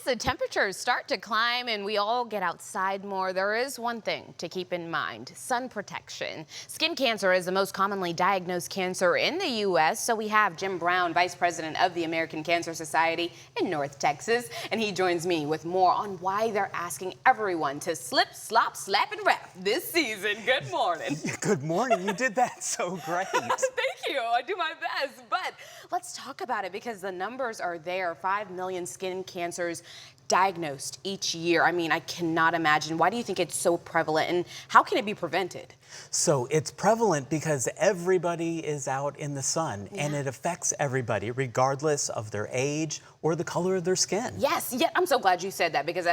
As the temperatures start to climb and we all get outside more, there is one thing to keep in mind: sun protection. Skin cancer is the most commonly diagnosed cancer in the U.S. So we have Jim Brown, Vice President of the American Cancer Society in North Texas, and he joins me with more on why they're asking everyone to slip, slop, slap, and wrap this season. Good morning. Good morning. You did that so great. Thank you. I do my best. But let's talk about it because the numbers are there. 5 million skin cancers diagnosed each year. I mean, I cannot imagine. Why do you think it's so prevalent, and how can it be prevented? So it's prevalent because everybody is out in the sun, and it affects everybody regardless of their age or the color of their skin. Yes, yeah, I'm so glad you said that because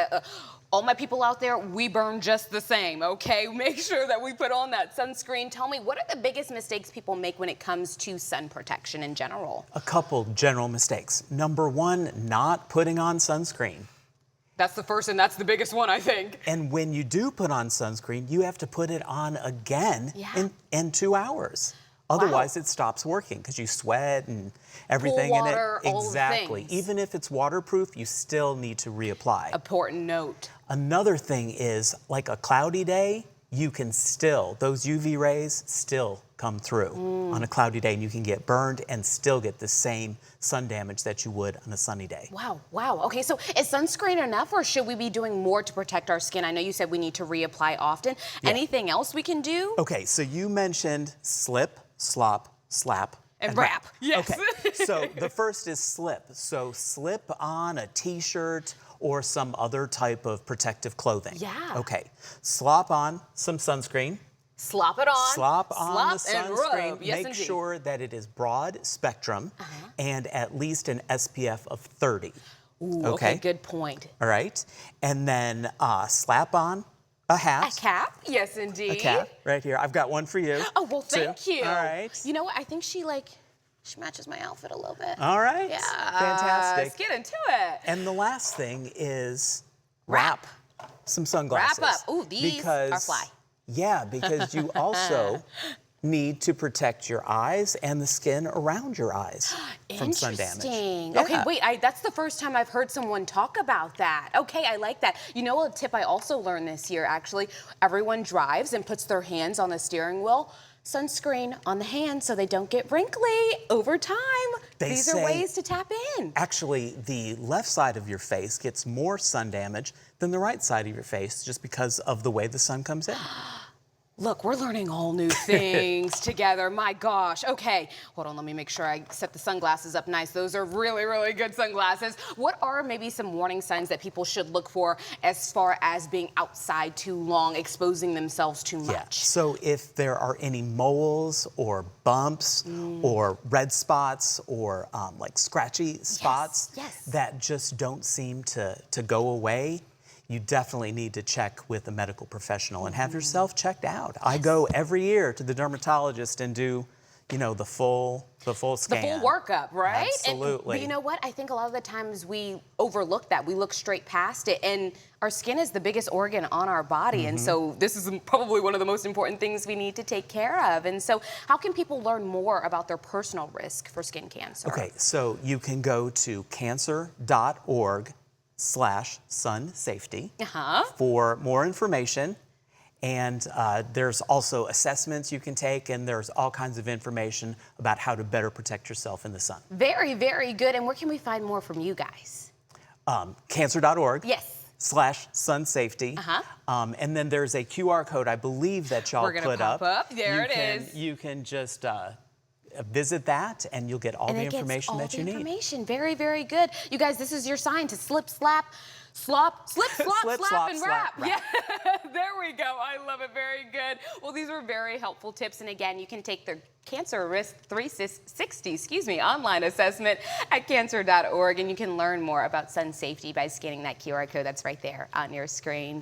all my people out there, we burn just the same, okay? Make sure that we put on that sunscreen. Tell me, what are the biggest mistakes people make when it comes to sun protection in general? A couple general mistakes. Number one, not putting on sunscreen. That's the first and that's the biggest one, I think. And when you do put on sunscreen, you have to put it on again in 2 hours. Otherwise, it stops working because you sweat and everything Pool water, in it. all the Exactly. things. Even if it's waterproof, you still need to reapply. Important note. Another thing is, like a cloudy day, you can still, those UV rays still come through on a cloudy day, and you can get burned and still get the same sun damage that you would on a sunny day. Wow, wow. Okay, so is sunscreen enough, or should we be doing more to protect our skin? I know you said we need to reapply often. Anything else we can do? Okay, so you mentioned slip, slop, slap, And wrap. Yes. Okay, so the first is slip. So slip on a t-shirt or some other type of protective clothing. Yeah. Okay, slop on some sunscreen. Slop it on. Slop on the and sunscreen. rub. Yes, Make indeed. sure that it is broad spectrum and at least an SPF of 30. Ooh, okay, good point. All right. And then slap on a hat. A cap? Yes, indeed. A cap right here. I've got one for you. Oh, well, thank you. All right. You know what? I think she matches my outfit a little bit. All right. Yeah. Fantastic. Let's get into it. And the last thing is wrap some sunglasses. Wrap up. Ooh, these are fly. Yeah, because you also need to protect your eyes and the skin around your eyes from sun damage. Interesting. Yeah. Okay, wait, that's the first time I've heard someone talk about that. Okay, I like that. You know a tip I also learned this year, actually? Everyone drives and puts their hands on the steering wheel. Sunscreen on the hands so they don't get wrinkly over time. These are ways to tap in. Actually, the left side of your face gets more sun damage than the right side of your face just because of the way the sun comes in. Look, we're learning all new things together. My gosh. Okay, hold on. Let me make sure I set the sunglasses up nice. Those are really, really good sunglasses. What are maybe some warning signs that people should look for as far as being outside too long, exposing themselves too much? Yeah. So if there are any moles or bumps or red spots or like scratchy spots that just don't seem to go away, you definitely need to check with a medical professional and have yourself checked out. I go every year to the dermatologist and do, you know, the full scan. The full workup, right? Absolutely. But you know what? I think a lot of the times we overlook that. We look straight past it. And our skin is the biggest organ on our body. And so this is probably one of the most important things we need to take care of. And so how can people learn more about their personal risk for skin cancer? Okay, so you can go to cancer.org/sun safety for more information. And there's also assessments you can take, and there's all kinds of information about how to better protect yourself in the sun. Very, very good. And where can we find more from you guys? Cancer.org. Yes. /sun safety. And then there's a QR code, I believe, that y'all put up. There it is. You can just visit that, and you'll get all the information that you need. Very, very good. You guys, this is your sign to slip, slap, slop, slip, slop, slap, and wrap. Yeah, there we go. I love it. Very good. Well, these were very helpful tips. And again, you can take the Cancer Risk 360, online assessment at cancer.org, and you can learn more about sun safety by scanning that QR code that's right there on your screen.